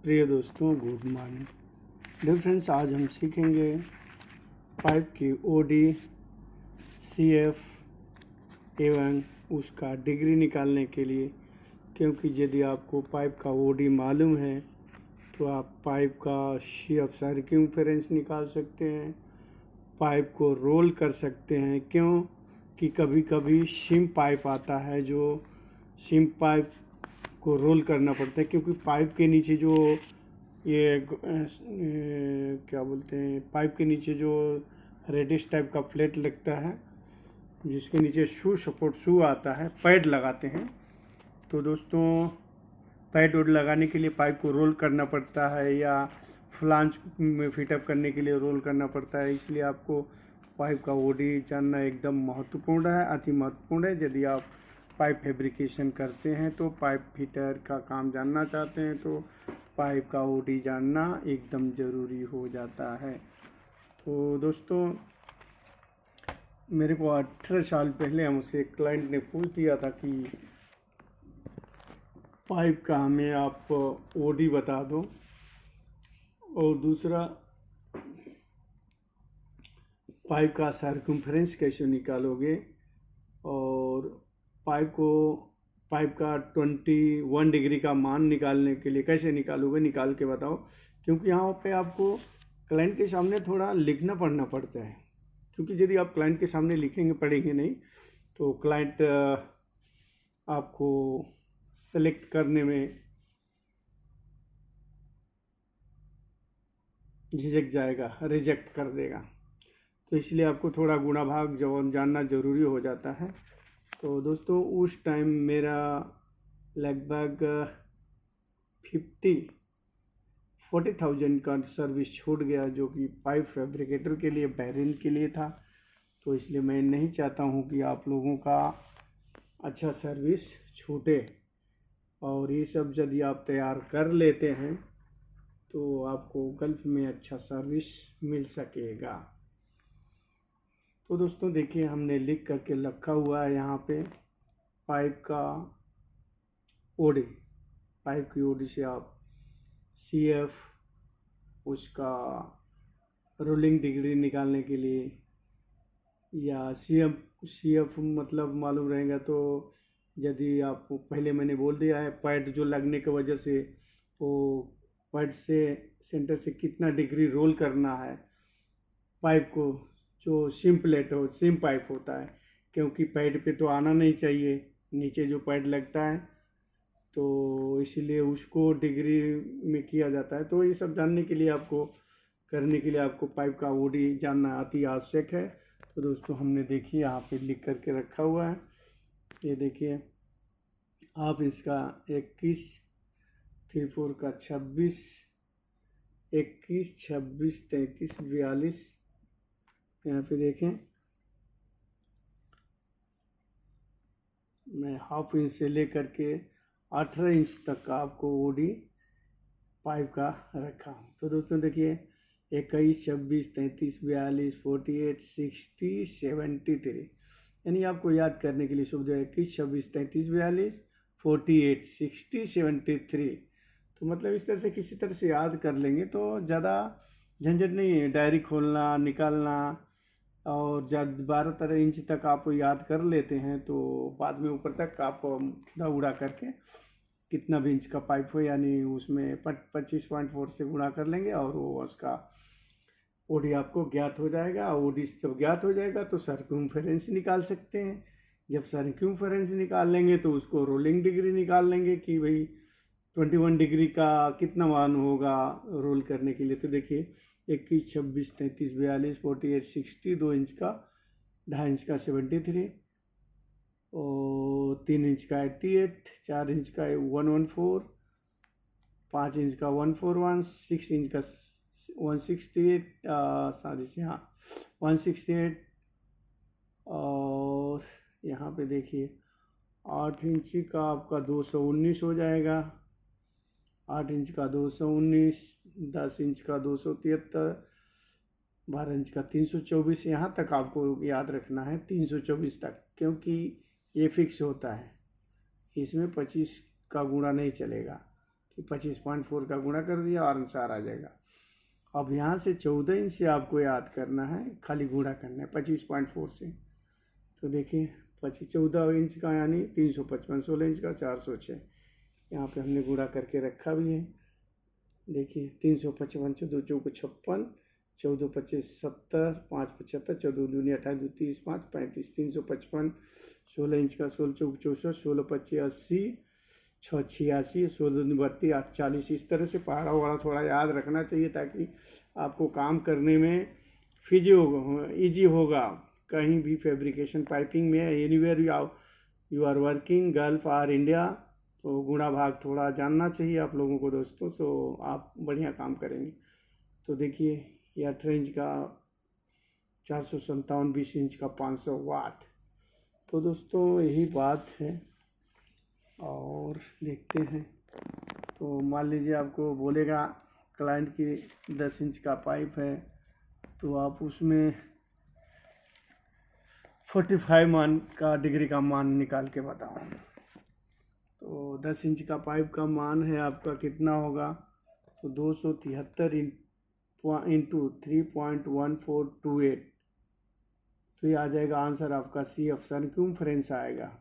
प्रिय दोस्तों, good morning. Dear friends, आज हम सीखेंगे पाइप की ओडी, सीएफ एवं उसका डिग्री निकालने के लिए। क्योंकि यदि आपको पाइप का ओडी मालूम है तो आप पाइप का सीएफ सर्कम्फेरेंस निकाल सकते हैं, पाइप को रोल कर सकते हैं। क्यों कि कभी कभी सिम पाइप आता है, जो सिम पाइप को रोल करना पड़ता है, क्योंकि पाइप के नीचे जो क्या बोलते हैं, पाइप के नीचे जो रेडिश टाइप का प्लेट लगता है, जिसके नीचे शू आता है, पैड लगाते हैं। तो दोस्तों, पैड वोड लगाने के लिए पाइप को रोल करना पड़ता है, या फ्लांज में फिटअप करने के लिए रोल करना पड़ता है। इसलिए आपको पाइप का ओडी जानना एकदम महत्वपूर्ण है, अति महत्वपूर्ण है। यदि आप पाइप फैब्रिकेशन करते हैं तो पाइप फिटर का काम जानना चाहते हैं तो पाइप का ओडी जानना एकदम ज़रूरी हो जाता है। तो दोस्तों, मेरे को 18 साल पहले हमसे एक क्लाइंट ने पूछ दिया था कि पाइप का हमें आप ओडी बता दो, और दूसरा पाइप का सर्कम्फ्रेंस कैसे निकालोगे, और पाइप का 21 डिग्री का मान निकालने के लिए कैसे निकालोगे, निकाल के बताओ। क्योंकि यहाँ पे आपको क्लाइंट के सामने थोड़ा लिखना पढ़ना पड़ता है, क्योंकि यदि आप क्लाइंट के सामने लिखेंगे पढ़ेंगे नहीं तो क्लाइंट आपको सेलेक्ट करने में झिझक जाएगा, रिजेक्ट कर देगा। तो इसलिए आपको थोड़ा गुणा भाग जानना ज़रूरी हो जाता है। तो दोस्तों, उस टाइम मेरा लगभग 40,000 का सर्विस छूट गया, जो कि पाइप फैब्रिकेटर के लिए, बैरिन के लिए था। तो इसलिए मैं नहीं चाहता हूँ कि आप लोगों का अच्छा सर्विस छूटे, और ये सब यदि आप तैयार कर लेते हैं तो आपको गल्फ में अच्छा सर्विस मिल सकेगा। तो दोस्तों देखिए, हमने लिख करके रखा हुआ है यहाँ पे पाइप का ओडी। पाइप की ओडी से आप सीएफ, उसका रोलिंग डिग्री निकालने के लिए, या सीएफ मतलब मालूम रहेगा तो यदि आप, पहले मैंने बोल दिया है, पैड जो लगने की वजह से वो पैड से सेंटर से कितना डिग्री रोल करना है पाइप को, जो सिम प्लेट हो, सिम पाइप होता है। क्योंकि पैड पे तो आना नहीं चाहिए, नीचे जो पैड लगता है, तो इसलिए उसको डिग्री में किया जाता है। तो ये सब जानने के लिए, आपको करने के लिए, आपको पाइप का ओडी जानना अति आवश्यक है। तो दोस्तों, हमने देखिए यहाँ पे लिख करके रखा हुआ है। ये देखिए, आप इसका 21, 34 का 26, 21, 26, 33, 42, यहाँ पे देखें, मैं हाफ इंच से लेकर के 18 इंच तक का आपको ओडी पाइप का रखा हूँ। तो दोस्तों देखिए, 21, 26, 33, 42, 48, 60, 73, यानी आपको याद करने के लिए सुविधा है। 21, 26, 33, 42, 48, 60, 73। तो मतलब इस तरह से किसी तरह से याद कर लेंगे तो ज़्यादा झंझट नहीं है, डायरी खोलना निकालना। और जब 12-13 इंच तक आप याद कर लेते हैं तो बाद में ऊपर तक आप उड़ा करके कितना भी इंच का पाइप हो, यानी उसमें 25.4 से गुणा कर लेंगे, और वो उसका ओडी आपको ज्ञात हो जाएगा। ओडी जब ज्ञात हो जाएगा तो सर्कम्फेरेंस निकाल सकते हैं। जब सर्कम्फेरेंस निकाल लेंगे तो उसको रोलिंग डिग्री निकाल लेंगे कि भाई 21 डिग्री का कितना मान होगा रोल करने के लिए। तो देखिए, 21, 26, 33, 42, 48, 60, 2 इंच का, 2.5 इंच का 73, और 3 इंच का 88, 4 इंच का 114, 5 इंच का 141, 6 इंच का 168, 168, और यहाँ पे देखिए 8 इंच का आपका 219 हो जाएगा, 8 इंच का 219, 10 इंच का 273, 12 इंच का 324। यहाँ तक आपको याद रखना है, 324 तक, क्योंकि ये फिक्स होता है, इसमें 25 का गुणा नहीं चलेगा। कि 25.4 का गुणा कर दिया और आंसर आ जाएगा। अब यहाँ से 14 इंच से आपको याद करना है, खाली गुणा करना है 25.4 से। तो देखिए 14 इंच का यानी 355, 16 इंच का 406। यहाँ पे हमने गुणा करके रखा भी है। देखिए 355, 14 चौको 56, 14 25 70, 5 75, 14 दूनी 28, 2 30, 5 35, 355, 16 इंच का 16 चौको 64, 16 25 80, 6 86, 16 दूनी 32, 8 40। इस तरह से पहाड़ा वहाड़ा थोड़ा याद रखना चाहिए ताकि आपको काम करने में ईजी होगा। कहीं भी फैब्रिकेशन पाइपिंग में anywhere you are working, gulf और इंडिया, तो गुणा भाग थोड़ा जानना चाहिए आप लोगों को दोस्तों, तो आप बढ़िया काम करेंगे। तो देखिए ये 18 इंच का 457, 20 इंच का 500 वाट। तो दोस्तों यही बात है। और देखते हैं, तो मान लीजिए आपको बोलेगा क्लाइंट की 10 इंच का पाइप है, तो आप उसमें 45 मान का डिग्री का मान निकाल के बताओ। तो 10 इंच का पाइप का मान है आपका कितना होगा, तो 273 इंटू 3.1428। तो ये आ जाएगा आंसर आपका सी ऑप्शन, सर्कम्फ्रेंस आएगा।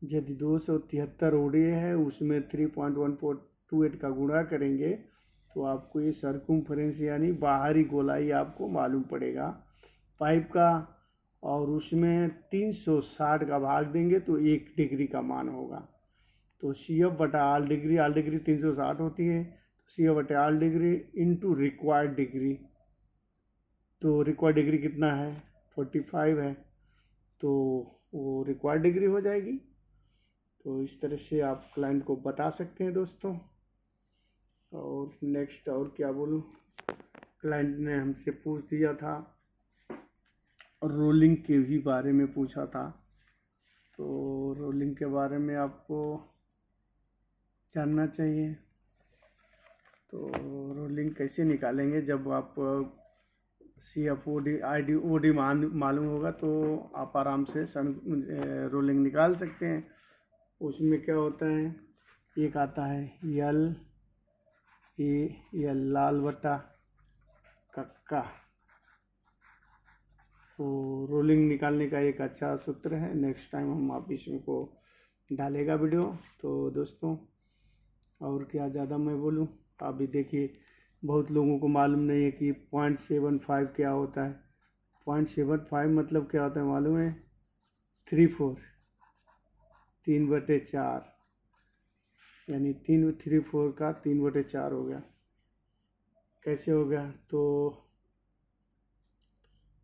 यदि 273 ओडी है उसमें 3.1428 का गुणा करेंगे तो आपको ये सर्कम्फ्रेंस यानी बाहरी गोलाई आपको मालूम पड़ेगा पाइप का, और उसमें 360 का भाग देंगे तो 1 डिग्री का मान होगा। तो सी एफ बटा आल डिग्री 360 होती है, तो सी एफ बटा आल डिग्री इंटू रिक्वायर्ड डिग्री। तो रिक्वायर्ड डिग्री कितना है, 45 है, तो वो रिक्वायर्ड डिग्री हो जाएगी। तो इस तरह से आप क्लाइंट को बता सकते हैं दोस्तों। और नेक्स्ट और क्या बोलूँ, क्लाइंट ने हमसे पूछ दिया था रोलिंग के भी बारे में पूछा था। तो रोलिंग के बारे में आपको जानना चाहिए। तो रोलिंग कैसे निकालेंगे, जब आप सी एफ ओ डी मालूम होगा तो आप आराम से रोलिंग निकाल सकते हैं। उसमें क्या होता है, एक आता है एल लाल बटा कक्का। तो रोलिंग निकालने का एक अच्छा सूत्र है, नेक्स्ट टाइम हम आप इसमें को डालेगा वीडियो। तो दोस्तों और क्या ज़्यादा मैं बोलूँ, आप भी देखिए बहुत लोगों को मालूम नहीं है कि 0.75 क्या होता है। 0.75 मतलब क्या होता है मालूम है, 3/4 यानी 3/4 का 3/4 हो गया। कैसे हो गया, तो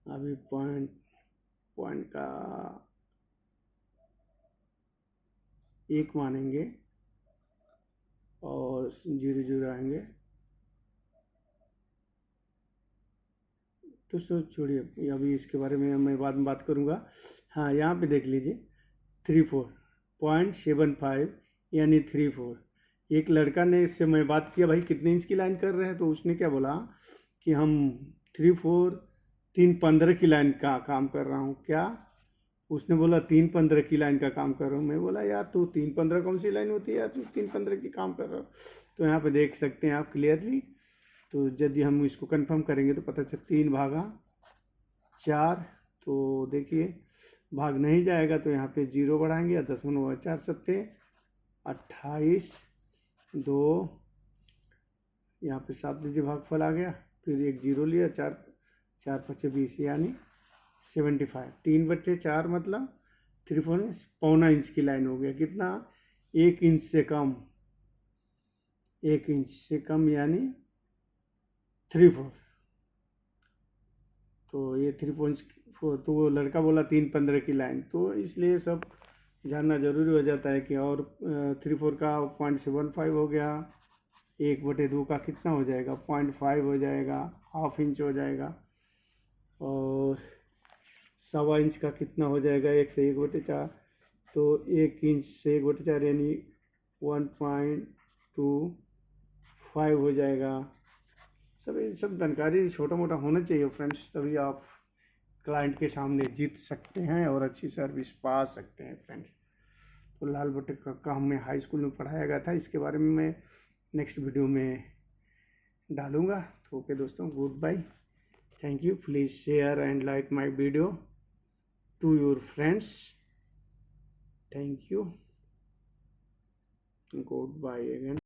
अभी पॉइंट का 1 मानेंगे और 0 आएंगे। तो छोड़िए, अभी इसके बारे में मैं बाद में बात करूँगा। हाँ यहाँ पे देख लीजिए 0.75 यानी 3/4। एक लड़का ने इससे मैं बात किया, भाई कितने इंच की लाइन कर रहे हैं, तो उसने क्या बोला कि हम 3/4 की लाइन का काम कर रहा हूँ। क्या, उसने बोला 3/15 की लाइन का काम कर रहा हूँ। मैं बोला यार तू 3/15 कौन सी लाइन होती है यार, तू 3/15 की काम कर रहा हो। तो यहाँ पे देख सकते हैं आप क्लियरली। तो यदि हम इसको कंफर्म करेंगे तो पता चल 3/4। तो देखिए भाग नहीं जाएगा तो यहाँ पे 0 बढ़ाएंगे, 10×4 सत्ते 28, 2 यहाँ पे 7 दीजिए भागफल आ गया, फिर 1 0 लिया, 4 4 5 20 यानी 75। 3/4 मतलब 3/4 इंच की लाइन हो गया। कितना, 1 इंच से कम, 1 इंच से कम यानी 3/4। तो ये 3/4, तो वो लड़का बोला 3/15 की लाइन, तो इसलिए सब जानना ज़रूरी हो जाता है कि। और 3/4 का 0.75 हो गया, 1/2 का कितना हो जाएगा, 0.5 हो जाएगा, ½ इंच हो जाएगा। और 1.25 इंच का कितना हो जाएगा, 1 से 1/4, तो 1 इंच से 1/4 यानी 1.25 हो जाएगा। सब जानकारी छोटा मोटा होना चाहिए फ्रेंड्स, तभी आप क्लाइंट के सामने जीत सकते हैं और अच्छी सर्विस पा सकते हैं फ्रेंड्स। तो लाल बटन का हमें हाई स्कूल में पढ़ाया गया था। इसके बारे में मैं नेक्स्ट वीडियो में डालूँगा। तो ओके दोस्तों, good bye, thank you. Please share and like my video to your friends. Thank you, good bye again.